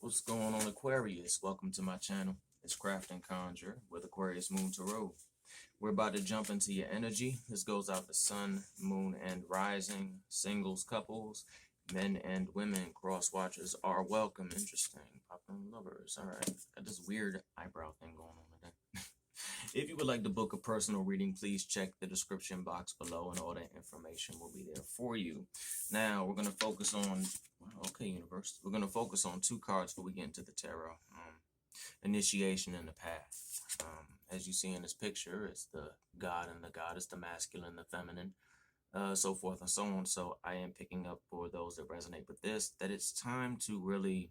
What's going on, Aquarius? Welcome to my channel. It's Craft and Conjure with Aquarius Moon Tarot. We're about to jump into your energy. This goes out to Sun, Moon, and Rising. Singles, couples, men and women. Cross watchers are welcome. Interesting. Popping lovers. All right. Got this weird eyebrow thing going on today. If you would like to book a personal reading, please check the description box below and all that information will be there for you. Now, we're going to focus on, okay, universe. We're going to focus on two cards before we get into the tarot. Initiation and the path. As you see in this picture, it's the god and the goddess, the masculine, the feminine, so forth and so on. So I am picking up for those that resonate with this, that it's time to really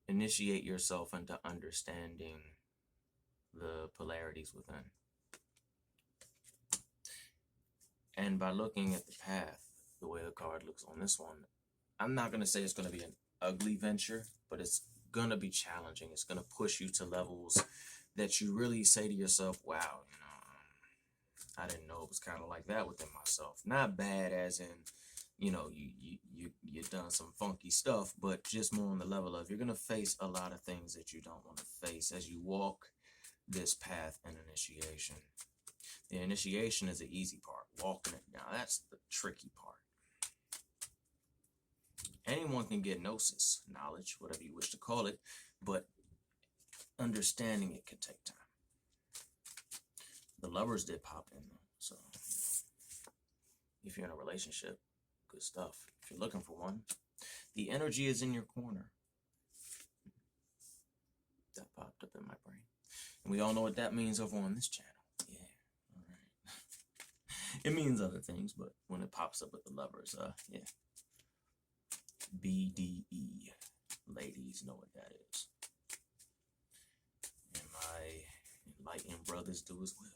initiate yourself into understanding the polarities within. And by looking at the path, the way the card looks on this one, I'm not going to say it's going to be an ugly venture, but it's going to be challenging. It's going to push you to levels that you really say to yourself, wow, I didn't know it was kind of like that within myself. Not bad as in, you've done some funky stuff, but just more on the level of you're going to face a lot of things that you don't want to face as you walk this path and initiation. The initiation is the easy part, walking it down. That's the tricky part. Anyone can get gnosis, knowledge, whatever you wish to call it, but understanding it can take time. The lovers did pop in, so if you're in a relationship, good stuff. If you're looking for one, the energy is in your corner. That popped up in my brain. And we all know what that means over on this channel. Yeah, all right. It means other things, but when it pops up with the lovers, yeah. BDE. Ladies know what that is. And my enlightened brothers do as well.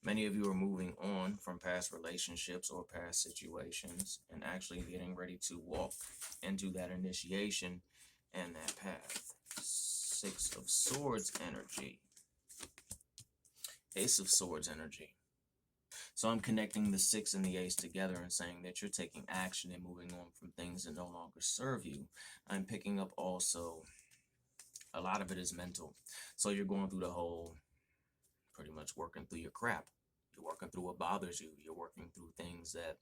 Many of you are moving on from past relationships or past situations and actually getting ready to walk into that initiation and that path. Six of Swords energy. Ace of Swords energy. So I'm connecting the 6 and the Ace together and saying that you're taking action and moving on from things that no longer serve you. I'm picking up also, a lot of it is mental. So you're going through the whole, pretty much working through your crap. You're working through what bothers you. You're working through things that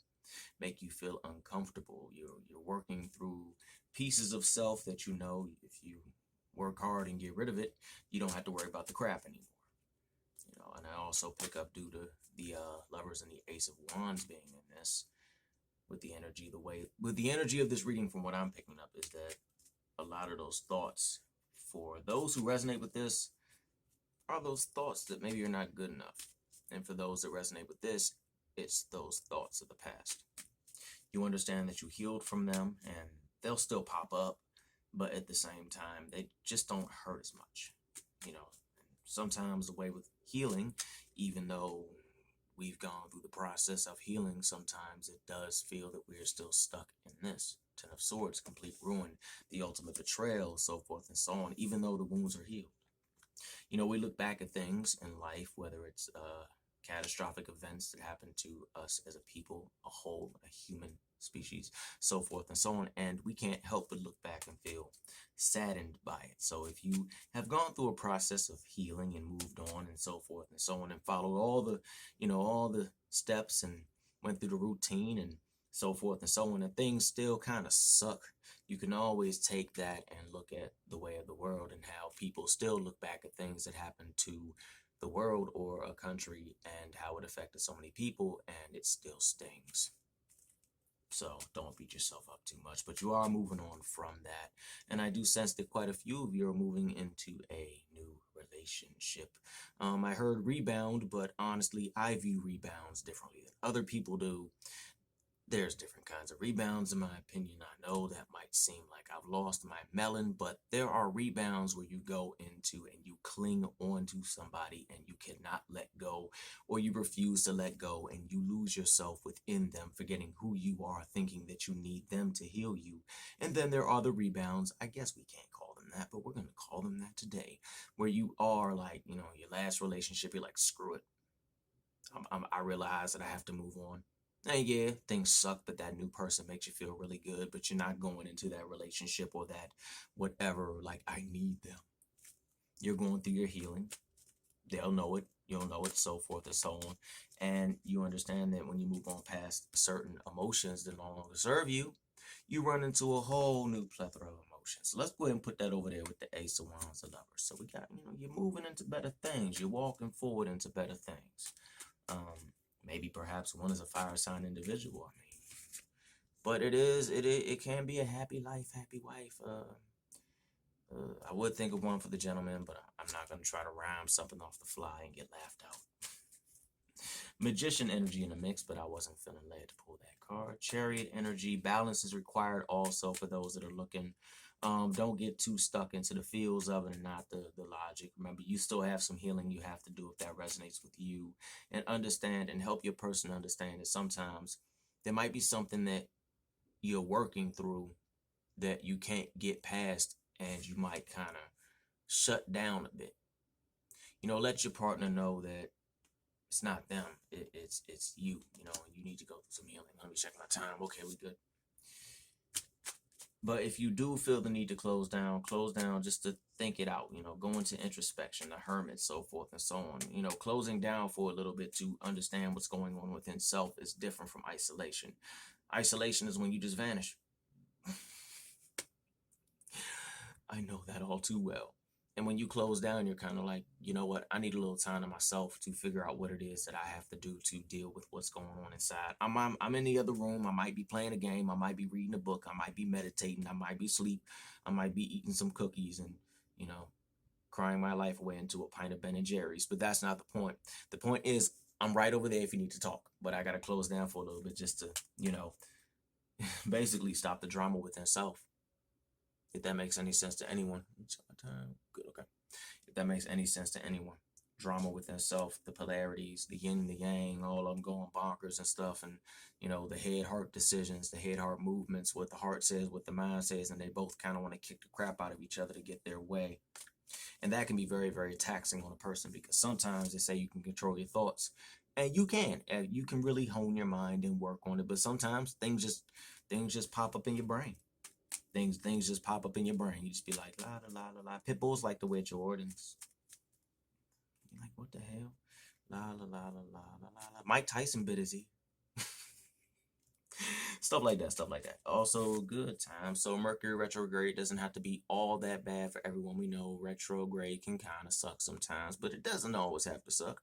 make you feel uncomfortable. You're working through pieces of self that you know if you work hard and get rid of it, you don't have to worry about the crap anymore. And I also pick up due to the lovers and the Ace of Wands being in this, with the energy, with the energy of this reading from what I'm picking up is that a lot of those thoughts, for those who resonate with this, are those thoughts that maybe you're not good enough. And for those that resonate with this, it's those thoughts of the past. You understand that you healed from them and they'll still pop up, but at the same time, they just don't hurt as much. Sometimes the way with healing, even though we've gone through the process of healing, sometimes it does feel that we're still stuck in this. Ten of Swords, complete ruin, the ultimate betrayal, so forth and so on, even though the wounds are healed. We look back at things in life, whether it's catastrophic events that happen to us as a people, a whole, a human species, so forth and so on, and we can't help but look back and feel saddened by it. So if you have gone through a process of healing and moved on and so forth and so on and followed all the steps and went through the routine and so forth and so on, and things still kind of suck, you can always take that and look at the way of the world and how people still look back at things that happened to the world or a country and how it affected so many people, and it still stings. So don't beat yourself up too much, but you are moving on from that. And I do sense that quite a few of you are moving into a new relationship. I heard rebound, but honestly, I view rebounds differently than other people do. There's different kinds of rebounds, in my opinion. I know that might seem like I've lost my melon, but there are rebounds where you go into and you cling on to somebody and you cannot let go, or you refuse to let go and you lose yourself within them, forgetting who you are, thinking that you need them to heal you. And then there are the rebounds, I guess we can't call them that, but we're going to call them that today, where you are like, your last relationship, you're like, screw it. I realize that I have to move on. And yeah, things suck, but that new person makes you feel really good, but you're not going into that relationship or that whatever, like, I need them. You're going through your healing. They'll know it, you'll know it, so forth and so on. And you understand that when you move on past certain emotions that no longer serve you, you run into a whole new plethora of emotions. So let's go ahead and put that over there with the Ace of Wands and Lovers. So we got, you're moving into better things. You're walking forward into better things. Maybe perhaps one is a fire sign individual. I mean, but it can be a happy life, happy wife. I would think of one for the gentleman, but I'm not going to try to rhyme something off the fly and get laughed out. Magician energy in the mix, but I wasn't feeling led to pull that card. Chariot energy. Balance is required also for those that are looking. Don't get too stuck into the feels of it and not the logic. Remember, you still have some healing you have to do if that resonates with you. And understand and help your person understand that sometimes there might be something that you're working through that you can't get past, and you might kind of shut down a bit. Let your partner know that it's not them, it's you, and you need to go through some healing. Let me check my time. Okay, we good. But if you do feel the need to close down just to think it out, go into introspection, the hermit, so forth and so on. Closing down for a little bit to understand what's going on within self is different from isolation. Isolation is when you just vanish. I know that all too well. And when you close down, you're kind of like, you know what? I need a little time to myself to figure out what it is that I have to do to deal with what's going on inside. I'm in the other room. I might be playing a game. I might be reading a book. I might be meditating. I might be asleep. I might be eating some cookies and, crying my life away into a pint of Ben & Jerry's. But that's not the point. The point is, I'm right over there if you need to talk. But I got to close down for a little bit just to, basically stop the drama within self. If that makes any sense to anyone. Good, okay. If that makes any sense to anyone. Drama within self, the polarities, the yin, the yang, all of them going bonkers and stuff. And, the head-heart decisions, the head-heart movements, what the heart says, what the mind says, and they both kind of want to kick the crap out of each other to get their way. And that can be very, very taxing on a person, because sometimes they say you can control your thoughts. And you can. And you can really hone your mind and work on it. But sometimes things just pop up in your brain. Things just pop up in your brain. You just be like, la la la la la. Pit bulls like to wear Jordans. You're like, what the hell? La la la la la la la. Mike Tyson bit his ear. Stuff like that. Also, good time. So Mercury retrograde doesn't have to be all that bad for everyone. We know retrograde can kind of suck sometimes, but it doesn't always have to suck.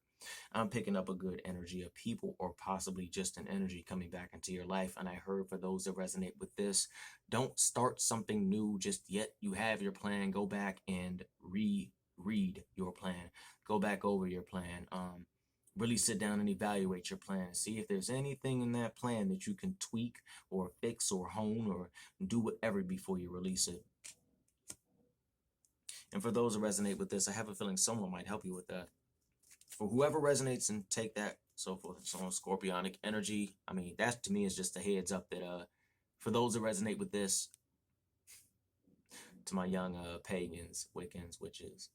I'm picking up a good energy of people, or possibly just an energy coming back into your life. And I heard, for those that resonate with this, don't start something new just yet. You have your plan. Go back and reread your plan. Go back over your plan. Really sit down and evaluate your plan. See if there's anything in that plan that you can tweak or fix or hone or do whatever before you release it. And for those that resonate with this, I have a feeling someone might help you with that. For whoever resonates and take that, so forth and so on, scorpionic energy. I mean, that to me is just a heads up that for those that resonate with this, to my young pagans, Wiccans, witches,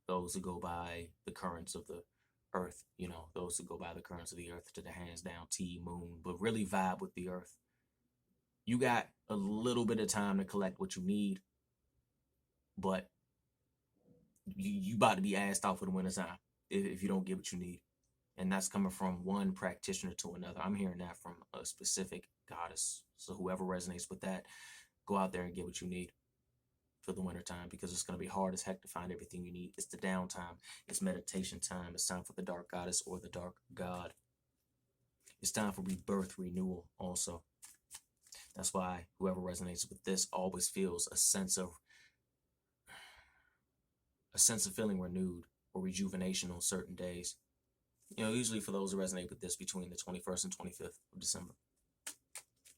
those who go by the currents of the earth, those who go by the currents of the earth to the hands down T moon, but really vibe with the earth. You got a little bit of time to collect what you need, but you about to be asked out for the winter time if you don't get what you need. And that's coming from one practitioner to another. I'm hearing that from a specific goddess. So whoever resonates with that, go out there and get what you need for the winter time, because it's going to be hard as heck to find everything you need. It's the downtime. It's meditation time. It's time for the dark goddess or the dark god. It's time for rebirth, renewal also. That's why whoever resonates with this always feels a sense of feeling renewed or rejuvenation on certain days. Usually for those who resonate with this, between the 21st and 25th of December.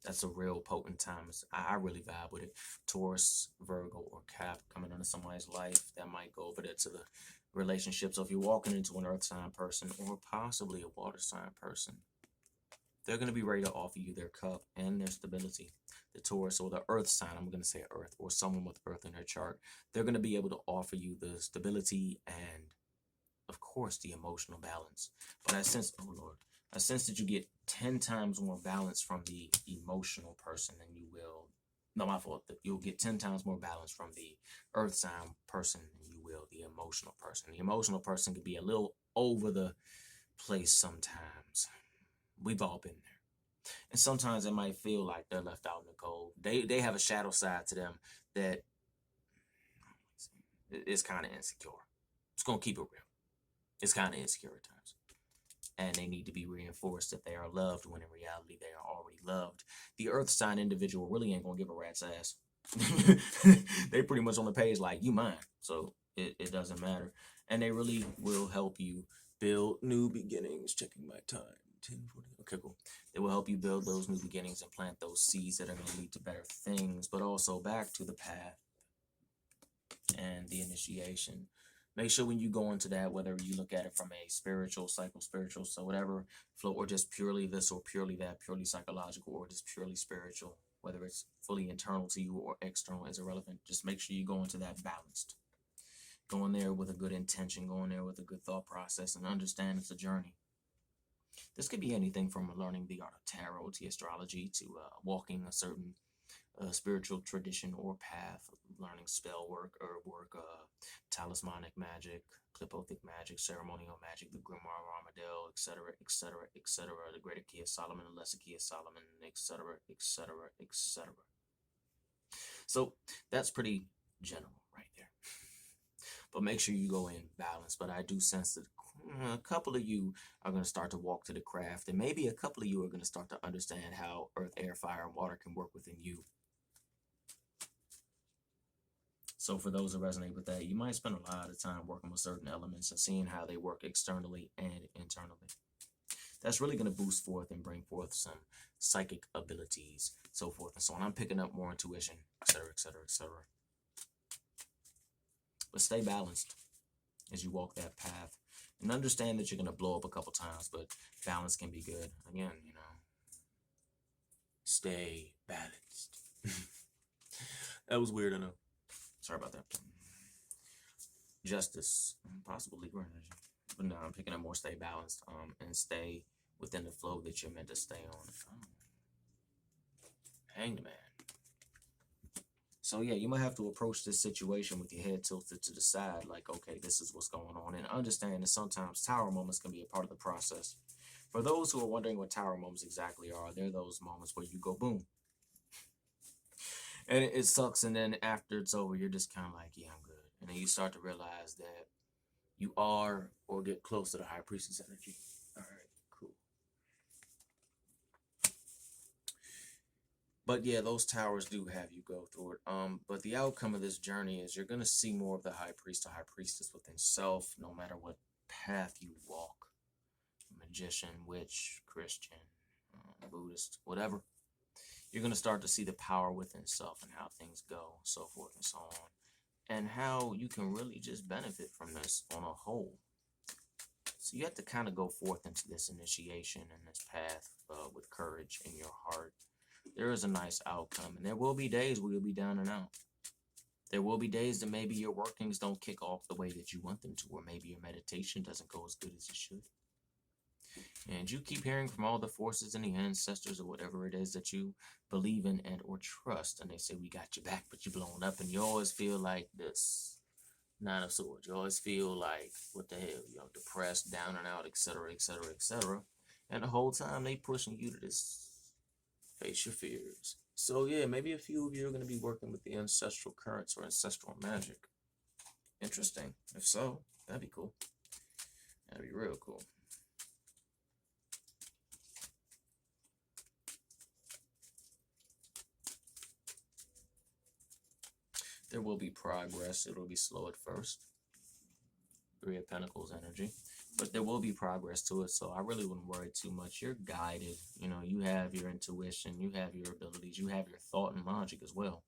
That's a real potent time. I really vibe with it. Taurus, Virgo, or Cap coming into somebody's life. That might go over there to the relationship. So if you're walking into an earth sign person or possibly a water sign person, they're going to be ready to offer you their cup and their stability. The Taurus or the earth sign, I'm going to say earth, or someone with earth in their chart, they're going to be able to offer you the stability and, of course, the emotional balance. But I sense, oh Lord, I sense that you get 10 times more balance from the emotional person than you will. No, my fault. You'll get 10 times more balance from the earth sign person than you will the emotional person. The emotional person could be a little over the place sometimes. We've all been there. And sometimes it might feel like they're left out in the cold. They have a shadow side to them that is kind of insecure. It's going to keep it real. It's kind of insecure at times. And they need to be reinforced that they are loved when in reality they are already loved. The earth sign individual really ain't going to give a rat's ass. They pretty much on the page like, you mine. So it doesn't matter. And they really will help you build new beginnings. Checking my time. 10:40. Okay, cool. They will help you build those new beginnings and plant those seeds that are going to lead to better things, but also back to the path and the initiation. Make sure when you go into that, whether you look at it from a spiritual, psycho-spiritual, so whatever flow, or just purely this or purely that, purely psychological or just purely spiritual, whether it's fully internal to you or external is irrelevant. Just make sure you go into that balanced. Go in there with a good intention, go in there with a good thought process, and understand it's a journey. This could be anything from learning the art of tarot to astrology to walking a certain spiritual tradition or path, learning spell work, herb work, talismanic magic, clipothic magic, ceremonial magic, the grimoire of Armadale, etc., etc., etc., the greater key of Solomon, the lesser key of Solomon, etc., etc., etc. So that's pretty general right there. But make sure you go in balance. But I do sense that a couple of you are going to start to walk to the craft, and maybe a couple of you are going to start to understand how earth, air, fire, and water can work within you. So for those who resonate with that, you might spend a lot of time working with certain elements and seeing how they work externally and internally. That's really going to boost forth and bring forth some psychic abilities, so forth and so on. I'm picking up more intuition, etc., etc., etc. But stay balanced as you walk that path. And understand that you're going to blow up a couple times, but balance can be good. Again, you know, stay balanced. That was weird, I know. Sorry about that. Justice, possible legal energy. But no, I'm picking up more stay balanced and stay within the flow that you're meant to stay on. Hanged man. So yeah, you might have to approach this situation with your head tilted to the side, like, okay, this is what's going on. And understand that sometimes tower moments can be a part of the process. For those who are wondering what tower moments exactly are, they're those moments where you go boom. And it sucks, and then after it's over, you're just kind of like, yeah, I'm good. And then you start to realize that you are or get close to the high priestess energy. All right, cool. But yeah, those towers do have you go through it. But the outcome of this journey is you're going to see more of the high priest or high priestess within self, no matter what path you walk. Magician, witch, Christian, Buddhist, whatever. You're going to start to see the power within self and how things go, so forth and so on. And how you can really just benefit from this on a whole. So you have to kind of go forth into this initiation and this path with courage in your heart. There is a nice outcome. And there will be days where you'll be down and out. There will be days that maybe your workings don't kick off the way that you want them to. Or maybe your meditation doesn't go as good as it should. And you keep hearing from all the forces and the ancestors or whatever it is that you believe in and or trust. And they say, we got your back, but you're blown up. And you always feel like this Nine of Swords. You always feel like, what the hell, you know, depressed, down and out, etc., etc., etc. And the whole time they pushing you to this, face your fears. So yeah, maybe a few of you are going to be working with the ancestral currents or ancestral magic. Interesting. If so, that'd be cool. That'd be real cool. There will be progress. It'll be slow at first. Three of Pentacles energy. But there will be progress to it, so I really wouldn't worry too much. You're guided. You know, you have your intuition. You have your abilities. You have your thought and logic as well.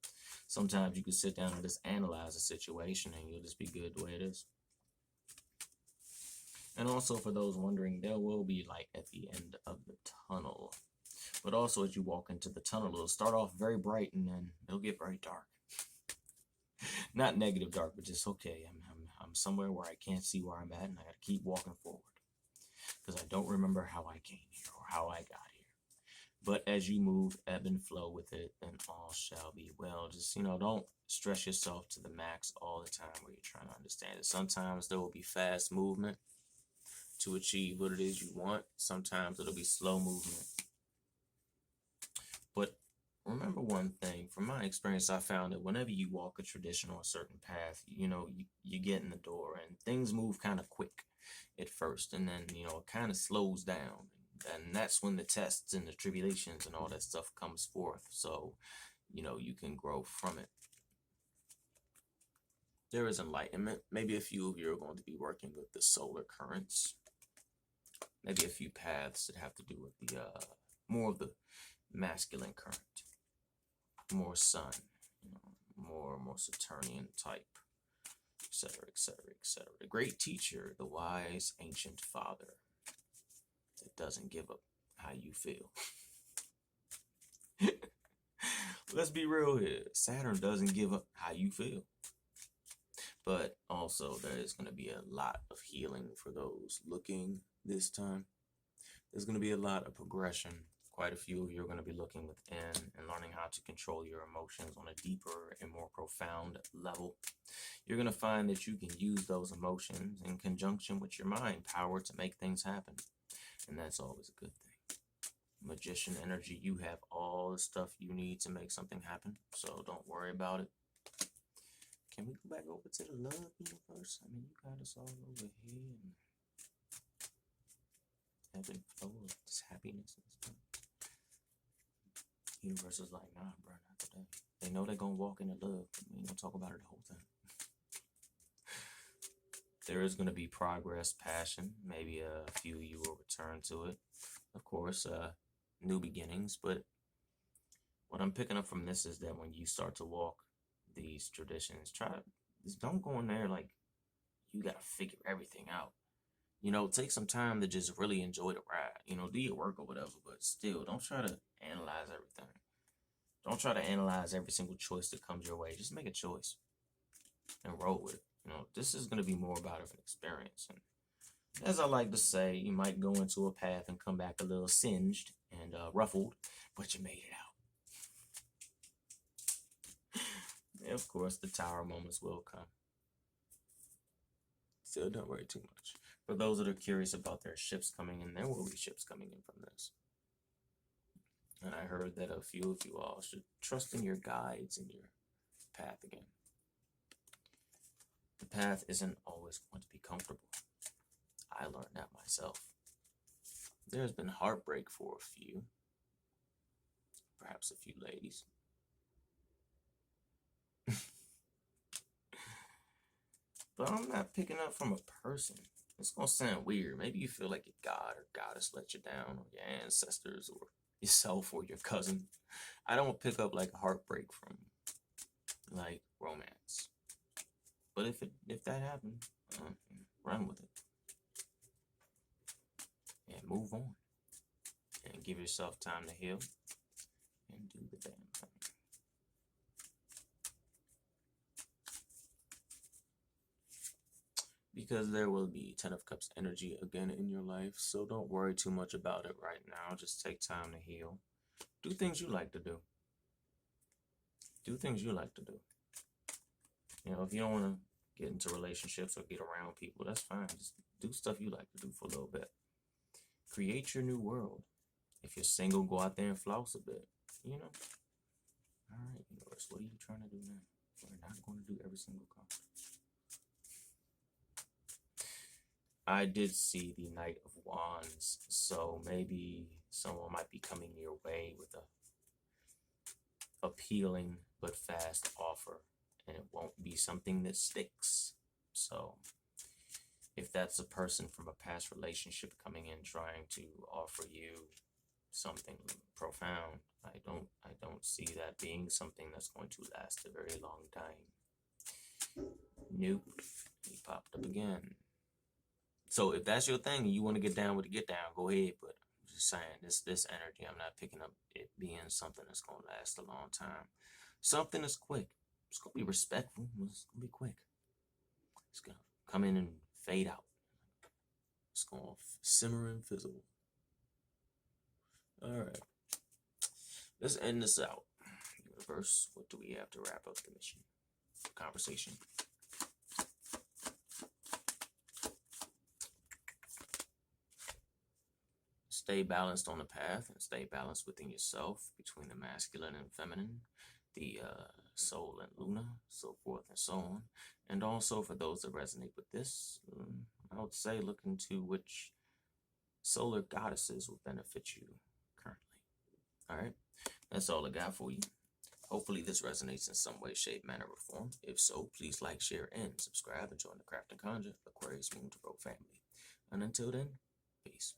Sometimes you can sit down and just analyze a situation, and you'll just be good the way it is. And also, for those wondering, there will be light at the end of the tunnel. But also, as you walk into the tunnel, it'll start off very bright, and then it'll get very dark. Not negative dark, but just okay. I'm somewhere where I can't see where I'm at, and I got to keep walking forward. because I don't remember how I came here or how I got here. But as you move, ebb and flow with it, then all shall be well. Just, don't stress yourself to the max all the time where you're trying to understand it. Sometimes there will be fast movement to achieve what it is you want. Sometimes it'll be slow movement. But remember one thing, from my experience, I found that whenever you walk a tradition or a certain path, you get in the door and things move kind of quick at first. And then, it kind of slows down. And that's when the tests and the tribulations and all that stuff comes forth. So, you can grow from it. There is enlightenment. Maybe a few of you are going to be working with the solar currents. Maybe a few paths that have to do with the more of the masculine current, more sun, more Saturnian type, etc., etc., etc. The great teacher, the wise ancient father that doesn't give up how you feel. Let's be real here. Saturn doesn't give up how you feel. But also there is going to be a lot of healing for those looking this time. There's going to be a lot of progression. Quite a few of you are going to be looking within and learning how to control your emotions on a deeper and more profound level. You're going to find that you can use those emotions in conjunction with your mind power to make things happen. And that's always a good thing. Magician energy, you have all the stuff you need to make something happen. So don't worry about it. Can we go back over to the love universe? I mean, you got us all over here. And ebb and flow of this happiness and stuff. Universe is like, nah, bro, not today. They know they're going to walk into love, but we ain't going to talk about it the whole time. There is going to be progress, passion. Maybe a few of you will return to it. Of course, new beginnings. But what I'm picking up from this is that when you start to walk these traditions, don't go in there like you got to figure everything out. Take some time to just really enjoy the ride. Do your work or whatever, but still, don't try to analyze everything. Don't try to analyze every single choice that comes your way. Just make a choice and roll with it. This is going to be more about an experience. And as I like to say, you might go into a path and come back a little singed and ruffled, but you made it out. And of course, the tower moments will come. Still, don't worry too much. For those that are curious about their ships coming in, there will be ships coming in from this. And I heard that a few of you all should trust in your guides and your path again. The path isn't always going to be comfortable. I learned that myself. There's been heartbreak for a few. Perhaps a few ladies. But I'm not picking up from a person. It's going to sound weird. Maybe you feel like your God or goddess let you down, or your ancestors, or yourself, or your cousin. I don't pick up like a heartbreak from like romance. But if that happened, run with it. And move on. And give yourself time to heal. And do the damn thing. Because there will be 10 of Cups energy again in your life. So don't worry too much about it right now. Just take time to heal. Do things you like to do. Do things you like to do. If you don't want to get into relationships or get around people, that's fine. Just do stuff you like to do for a little bit. Create your new world. If you're single, go out there and floss a bit. All right, universe, what are you trying to do now? We're not going to do every single card. I did see the Knight of Wands, so maybe someone might be coming your way with a appealing but fast offer, and it won't be something that sticks. So if that's a person from a past relationship coming in trying to offer you something profound, I don't see that being something that's going to last a very long time. Nope, he popped up again. So if that's your thing and you want to get down with it, get down, go ahead. But I'm just saying, this energy, I'm not picking up it being something that's going to last a long time. Something that's quick. It's going to be respectful. It's going to be quick. It's going to come in and fade out. It's going to simmer and fizzle. All right. Let's end this out. Universe, what do we have to wrap up the mission? Conversation. Stay balanced on the path and stay balanced within yourself between the masculine and feminine, the soul and Luna, so forth and so on. And also for those that resonate with this, I would say look into which solar goddesses will benefit you currently. All right, that's all I got for you. Hopefully this resonates in some way, shape, manner, or form. If so, please like, share, and subscribe and join the Craft and Conjure Aquarius Moon to Grow family. And until then, peace.